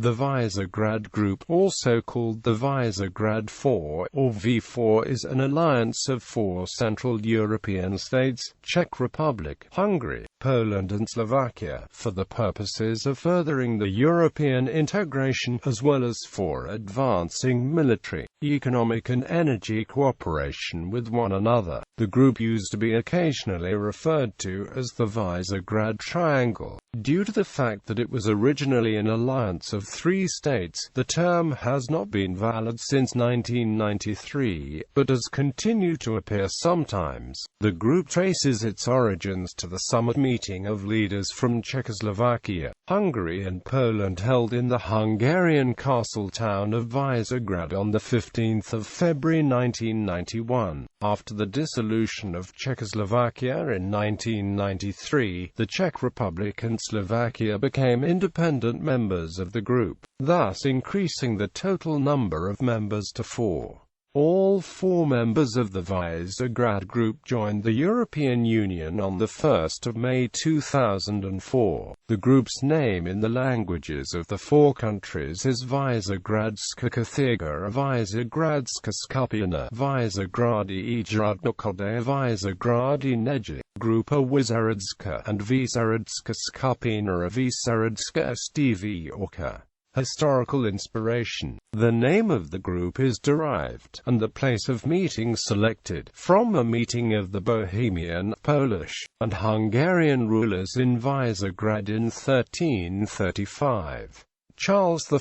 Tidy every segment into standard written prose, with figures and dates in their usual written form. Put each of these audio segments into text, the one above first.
The Visegrád Group, also called the Visegrád Four, or V4, is an alliance of 4 Central European states, Czech Republic, Hungary, Poland and Slovakia, for the purposes of furthering the European integration, as well as for advancing military, economic and energy cooperation with one another. The group used to be occasionally referred to as the Visegrád Triangle. Due to the fact that it was originally an alliance of 3 states, the term has not been valid since 1993, but has continued to appear sometimes. The group traces its origins to the summit meeting of leaders from Czechoslovakia, Hungary and Poland held in the Hungarian castle town of Visegrad on 15 February 1991. After the dissolution of Czechoslovakia in 1993, the Czech Republic and Slovakia became independent members of the group, thus increasing the total number of members to 4. All 4 members of the Visegrád Group joined the European Union on 1 May 2004. The group's name in the languages of the 4 countries is Visegradska Kathiga, Visegradska Skupina, Visegrady Ijradnokode, Visegrady Neji, Grupa Visegradska, and Visegradska Skupina, Visegradska Stevioka. Historical inspiration. The name of the group is derived, and the place of meeting selected, from a meeting of the Bohemian, Polish, and Hungarian rulers in Visegrad in 1335. Charles I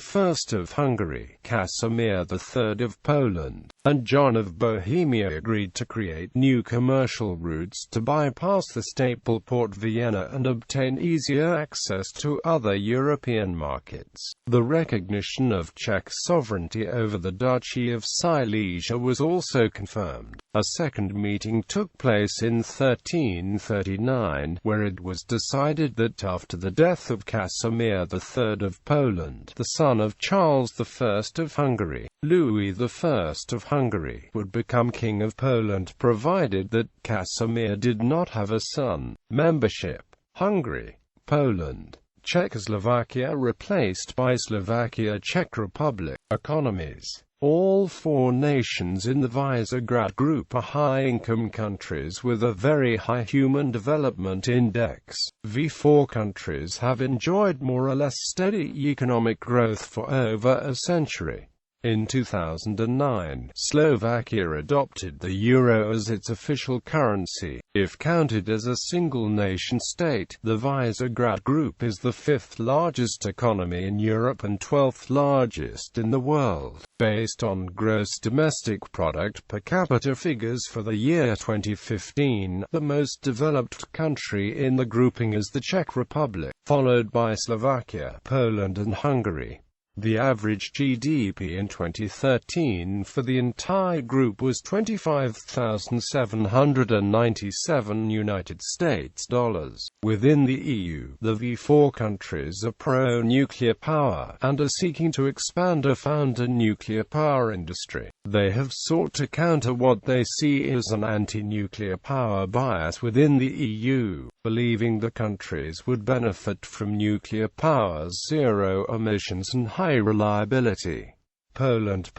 of Hungary, Casimir III of Poland, and John of Bohemia agreed to create new commercial routes to bypass the staple port Vienna and obtain easier access to other European markets. The recognition of Czech sovereignty over the Duchy of Silesia was also confirmed. A second meeting took place in 1339, where it was decided that after the death of Casimir III of Poland, the son of Charles I of Hungary, Louis I of Hungary would become King of Poland, provided that Casimir did not have a son. Membership: Hungary, Poland, Czechoslovakia replaced by Slovakia, Czech Republic. Economies: all 4 nations in the Visegrád Group are high-income countries with a very high Human Development Index. V4 countries have enjoyed more or less steady economic growth for over a century. In 2009, Slovakia adopted the euro as its official currency. If counted as a single nation-state, the Visegrád Group is the 5th largest economy in Europe and 12th largest in the world. Based on gross domestic product per capita figures for the year 2015, the most developed country in the grouping is the Czech Republic, followed by Slovakia, Poland and Hungary. The average GDP in 2013 for the entire group was $25,797 United States dollars. Within the EU, the V4 countries are pro-nuclear power, and are seeking to expand or found a nuclear power industry. They have sought to counter what they see as an anti-nuclear power bias within the EU, believing the countries would benefit from nuclear power's zero emissions and high reliability. Poland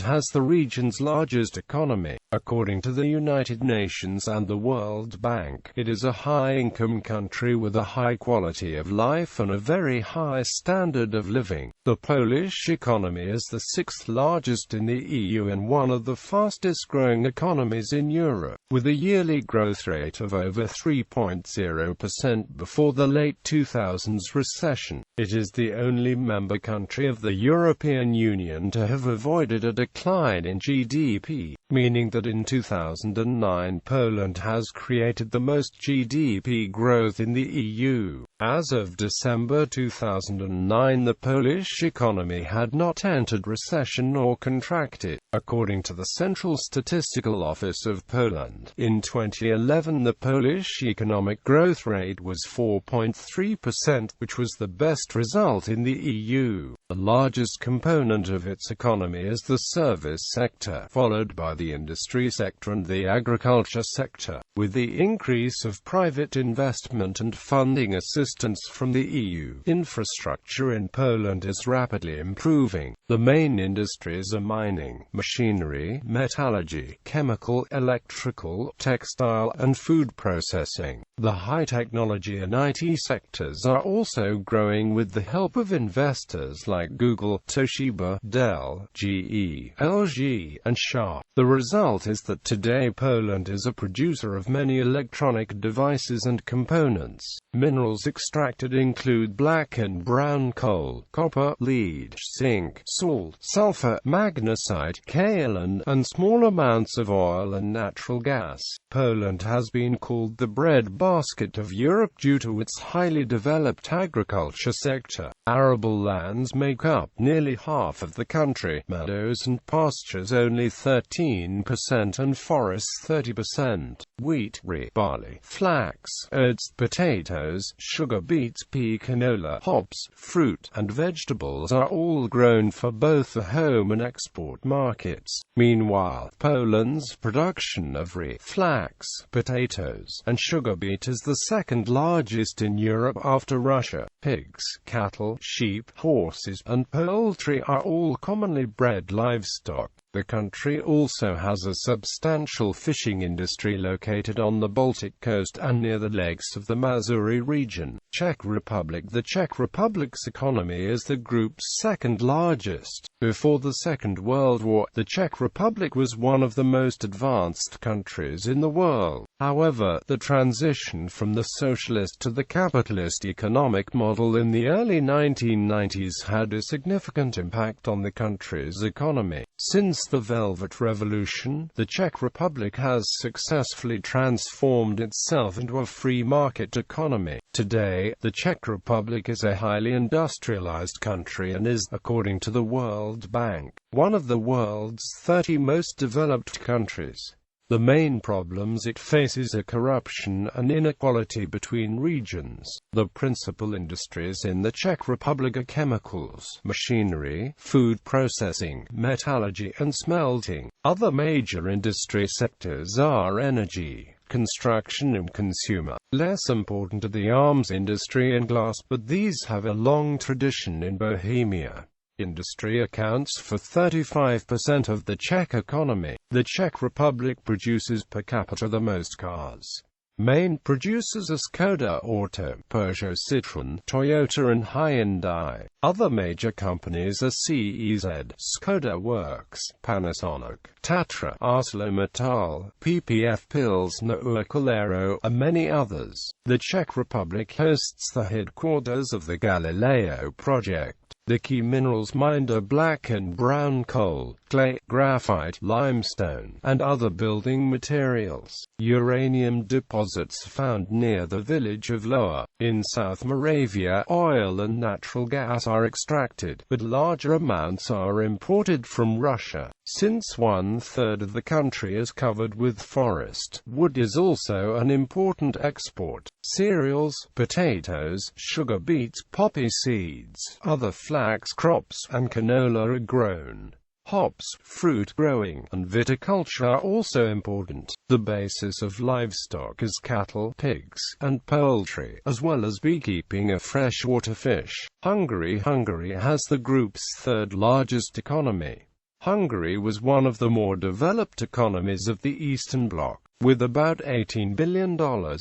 has the region's largest economy. According to the United Nations and the World Bank, it is a high-income country with a high quality of life and a very high standard of living. The Polish economy is the 6th largest in the EU and one of the fastest-growing economies in Europe, with a yearly growth rate of over 3.0% before the late 2000s recession. It is the only member country of the European Union to have avoided a decline in GDP, meaning that in 2009 Poland has created the most GDP growth in the EU. As of December 2009, the Polish economy had not entered recession or contracted. According to the Central Statistical Office of Poland, in 2011 the Polish economic growth rate was 4.3%, which was the best result in the EU. The largest component of its economy is the service sector, followed by the industry sector and the agriculture sector. With the increase of private investment and funding assistance from the EU, infrastructure in Poland is rapidly improving. The main industries are mining, machinery, metallurgy, chemical, electrical, textile, and food processing. The high technology and IT sectors are also growing with the help of investors like Google, Toshiba, Dell, GE, LG, and Sharp. The result is that today Poland is a producer of many electronic devices and components. Minerals extracted include black and brown coal, copper, lead, zinc, salt, sulfur, magnesite, kaolin, and small amounts of oil and natural gas. Poland has been called the breadbasket of Europe due to its highly developed agriculture sector. Arable lands make up nearly half of the country, meadows and pastures only 13%, and forests 30%. Wheat, rye, barley, flax, oats, potatoes, sugar beets, pea, canola, hops, fruit, and vegetables are all grown for both the home and export markets. Meanwhile, Poland's production of rye, flax, potatoes, and sugar beet is the second largest in Europe after Russia. Pigs, cattle, sheep, horses, and poultry are all commonly bred livestock. The country also has a substantial fishing industry located on the Baltic coast and near the lakes of the Mazuri region. Czech Republic. The Czech Republic's economy is the group's second largest. Before the Second World War, the Czech Republic was one of the most advanced countries in the world. However, the transition from the socialist to the capitalist economic model in the early 1990s had a significant impact on the country's economy. Since the Velvet Revolution, the Czech Republic has successfully transformed itself into a free market economy. Today, the Czech Republic is a highly industrialized country and is, according to the World Bank, one of the world's 30 most developed countries. The main problems it faces are corruption and inequality between regions. The principal industries in the Czech Republic are chemicals, machinery, food processing, metallurgy, and smelting. Other major industry sectors are energy, construction, and consumer. Less important are the arms industry and glass, but these have a long tradition in Bohemia. Industry accounts for 35% of the Czech economy. The Czech Republic produces per capita the most cars. Main producers are Skoda Auto, Peugeot, Citroën, Toyota, and Hyundai. Other major companies are CEZ, Skoda Works, Panasonic, Tatra, ArcelorMittal, PPF Pilsner Urquell Aero, and many others. The Czech Republic hosts the headquarters of the Galileo project. The key minerals mined are black and brown coal, clay, graphite, limestone, and other building materials. Uranium deposits found near the village of Lower, in South Moravia. Oil and natural gas are extracted, but larger amounts are imported from Russia. Since 1/3 of the country is covered with forest, wood is also an important export. Cereals, potatoes, sugar beets, poppy seeds, other flax crops, and canola are grown. Hops, fruit growing, and viticulture are also important. The basis of livestock is cattle, pigs, and poultry, as well as beekeeping of freshwater fish. Hungary has the group's third largest economy. Hungary was one of the more developed economies of the Eastern Bloc, with about $18 billion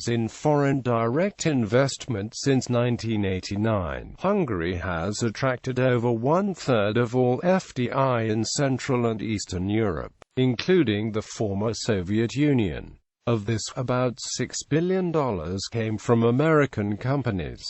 in foreign direct investment since 1989. Hungary has attracted over 1/3 of all FDI in Central and Eastern Europe, including the former Soviet Union. Of this, about $6 billion came from American companies.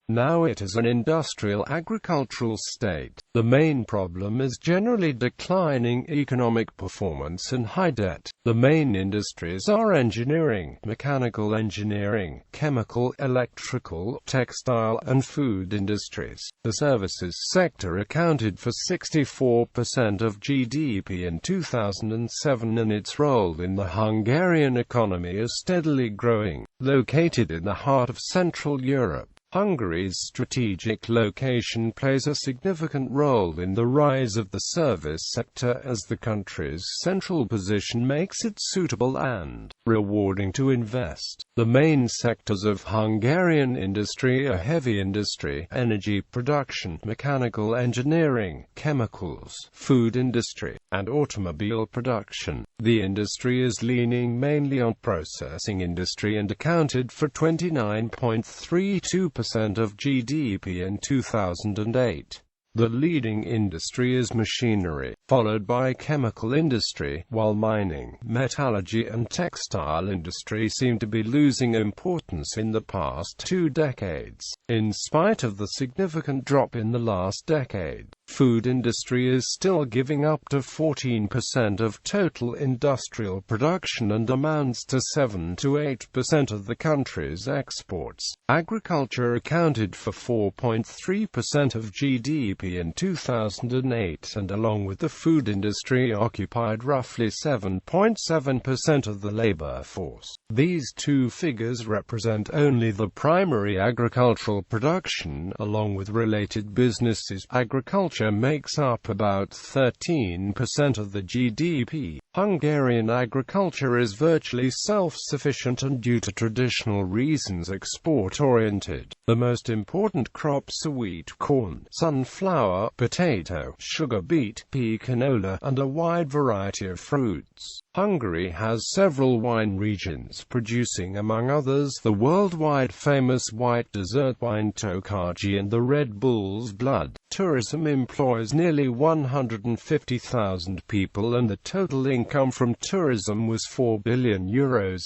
Now it is an industrial agricultural state. The main problem is generally declining economic performance and high debt. The main industries are engineering, mechanical engineering, chemical, electrical, textile, and food industries. The services sector accounted for 64% of GDP in 2007, and its role in the Hungarian economy is steadily growing. Located in the heart of Central Europe, Hungary's strategic location plays a significant role in the rise of the service sector, as the country's central position makes it suitable and rewarding to invest. The main sectors of Hungarian industry are heavy industry, energy production, mechanical engineering, chemicals, food industry, and automobile production. The industry is leaning mainly on processing industry and accounted for 29.32% of GDP in 2008. The leading industry is machinery, followed by chemical industry, while mining, metallurgy and textile industry seem to be losing importance in the past 2 decades. In spite of the significant drop in the last decade, food industry is still giving up to 14% of total industrial production and amounts to 7 to 8% of the country's exports. Agriculture accounted for 4.3% of GDP in 2008 and, along with the food industry, occupied roughly 7.7% of the labor force. These two figures represent only the primary agricultural production, along with related businesses. Agriculture makes up about 13% of the GDP. Hungarian agriculture is virtually self-sufficient and, due to traditional reasons, export-oriented. The most important crops are wheat, corn, sunflower, potato, sugar beet, pea, canola, and a wide variety of fruits. Hungary has several wine regions, producing, among others, the worldwide famous white dessert wine Tokaji and the Red Bull's Blood. Tourism employs nearly 150,000 people, and the total income from tourism was €4 billion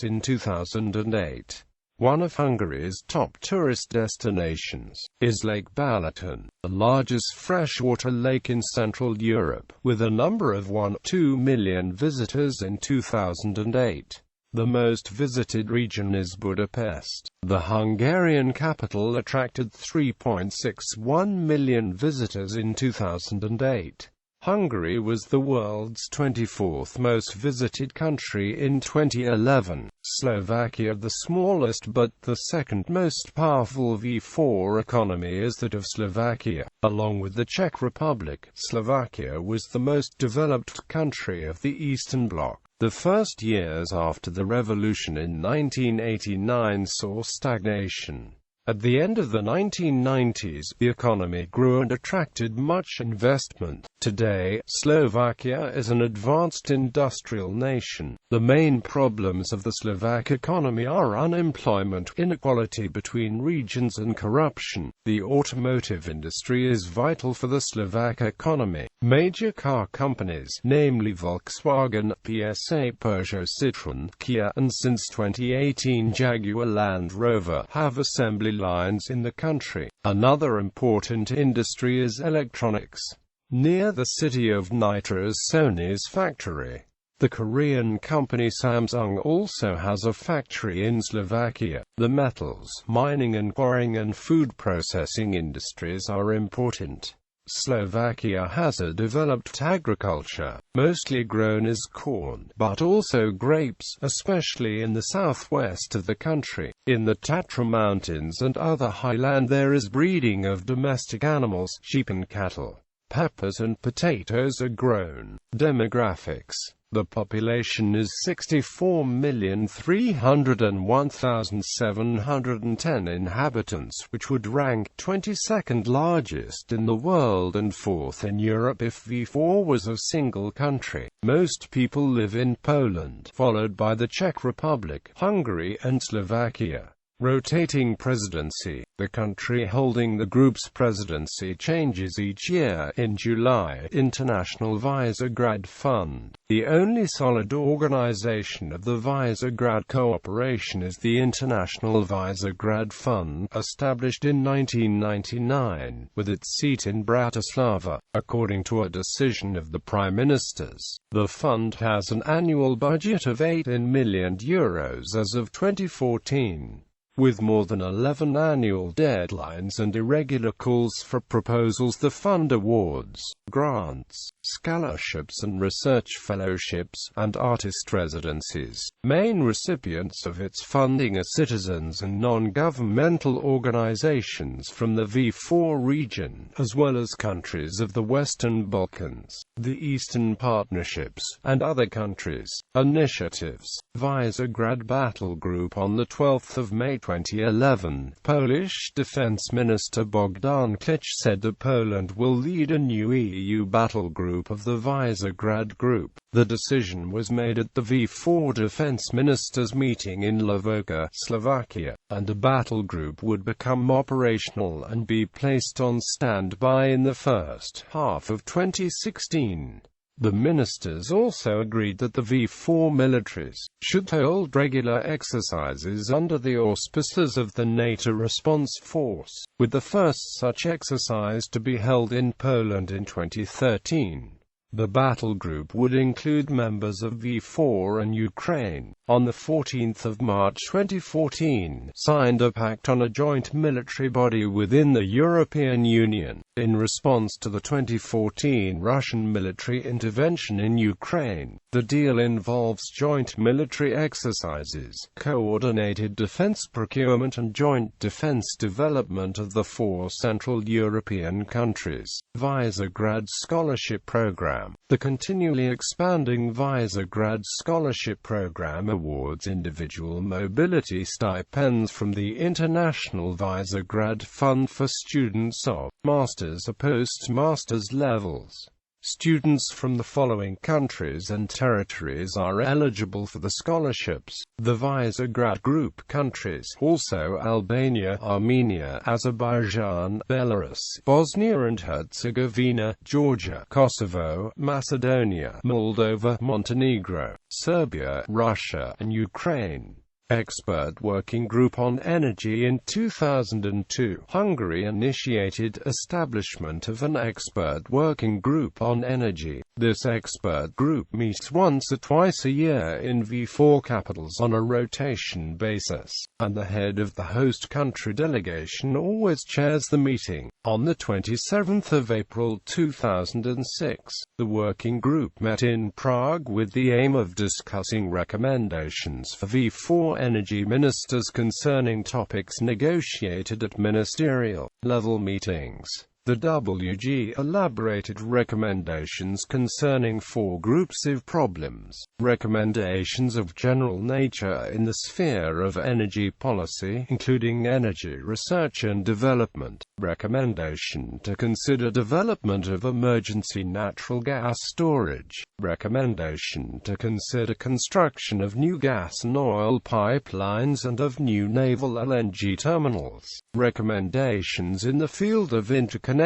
in 2008. One of Hungary's top tourist destinations is Lake Balaton, the largest freshwater lake in Central Europe, with a number of 1.2 million visitors in 2008. The most visited region is Budapest. The Hungarian capital attracted 3.61 million visitors in 2008. Hungary was the world's 24th most visited country in 2011. Slovakia, the smallest but the second most powerful V4 economy, is that of Slovakia. Along with the Czech Republic, Slovakia was the most developed country of the Eastern Bloc. The first years after the revolution in 1989 saw stagnation. At the end of the 1990s, the economy grew and attracted much investment. Today, Slovakia is an advanced industrial nation. The main problems of the Slovak economy are unemployment, inequality between regions, and corruption. The automotive industry is vital for the Slovak economy. Major car companies, namely Volkswagen, PSA, Peugeot, Citroën, Kia, and since 2018 Jaguar Land Rover, have assembly lines in the country. Another important industry is electronics. Near the city of Nitra is Sony's factory. The Korean company Samsung also has a factory in Slovakia. The metals, mining and quarrying and food processing industries are important. Slovakia has a developed agriculture, mostly grown as corn, but also grapes, especially in the southwest of the country. In the Tatra Mountains and other highland there is breeding of domestic animals, sheep and cattle. Peppers and potatoes are grown. Demographics. The population is 64,301,710 inhabitants, which would rank 22nd largest in the world and 4th in Europe if V4 was a single country. Most people live in Poland, followed by the Czech Republic, Hungary and Slovakia. Rotating presidency. The country holding the group's presidency changes each year. In July, International Visegrad Fund. The only solid organization of the Visegrad cooperation is the International Visegrad Fund, established in 1999, with its seat in Bratislava. According to a decision of the Prime Ministers, the fund has an annual budget of €18 million as of 2014. With more than 11 annual deadlines and irregular calls for proposals to fund awards, grants, scholarships and research fellowships, and artist residencies. Main recipients of its funding are citizens and non-governmental organizations from the V4 region, as well as countries of the Western Balkans, the Eastern Partnerships, and other countries. Initiatives. Visegrad Battle Group. On 12 May 2011, Polish Defense Minister Bogdan Klich said that Poland will lead a new EU battle group of the Visegrad Group. The decision was made at the V4 defense ministers meeting in Lvoka, Slovakia, and a battle group would become operational and be placed on standby in the first half of 2016. The ministers also agreed that the V4 militaries should hold regular exercises under the auspices of the NATO Response Force, with the first such exercise to be held in Poland in 2013. The battle group would include members of V4 and Ukraine. On 14 March 2014, signed a pact on a joint military body within the European Union, in response to the 2014 Russian military intervention in Ukraine. The deal involves joint military exercises, coordinated defense procurement and joint defense development of the 4 Central European countries. Visegrad Scholarship Program. The continually expanding Visegrad Scholarship Program awards individual mobility stipends from the International Visegrad Fund for students of master's or postmaster's levels. Students from the following countries and territories are eligible for the scholarships: the Visegrad Group countries, also Albania, Armenia, Azerbaijan, Belarus, Bosnia and Herzegovina, Georgia, Kosovo, Macedonia, Moldova, Montenegro, Serbia, Russia, and Ukraine. Expert Working Group on Energy. In 2002, Hungary initiated establishment of an Expert Working Group on Energy. This expert group meets once or twice a year in V4 capitals on a rotation basis, and the head of the host country delegation always chairs the meeting. On 27 April 2006, the working group met in Prague with the aim of discussing recommendations for V4 energy ministers concerning topics negotiated at ministerial level meetings. The WG elaborated recommendations concerning 4 groups of problems: recommendations of general nature in the sphere of energy policy, including energy research and development, recommendation to consider development of emergency natural gas storage, recommendation to consider construction of new gas and oil pipelines and of new naval LNG terminals, recommendations in the field of interconnecting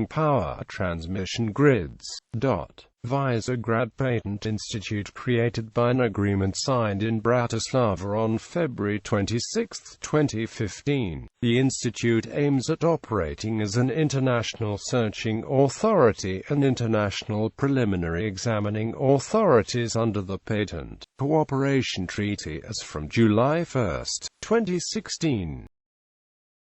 power transmission grids. Visegrad Patent Institute, created by an agreement signed in Bratislava on February 26, 2015. The institute aims at operating as an international searching authority and international preliminary examining authorities under the Patent Cooperation Treaty as from July 1, 2016.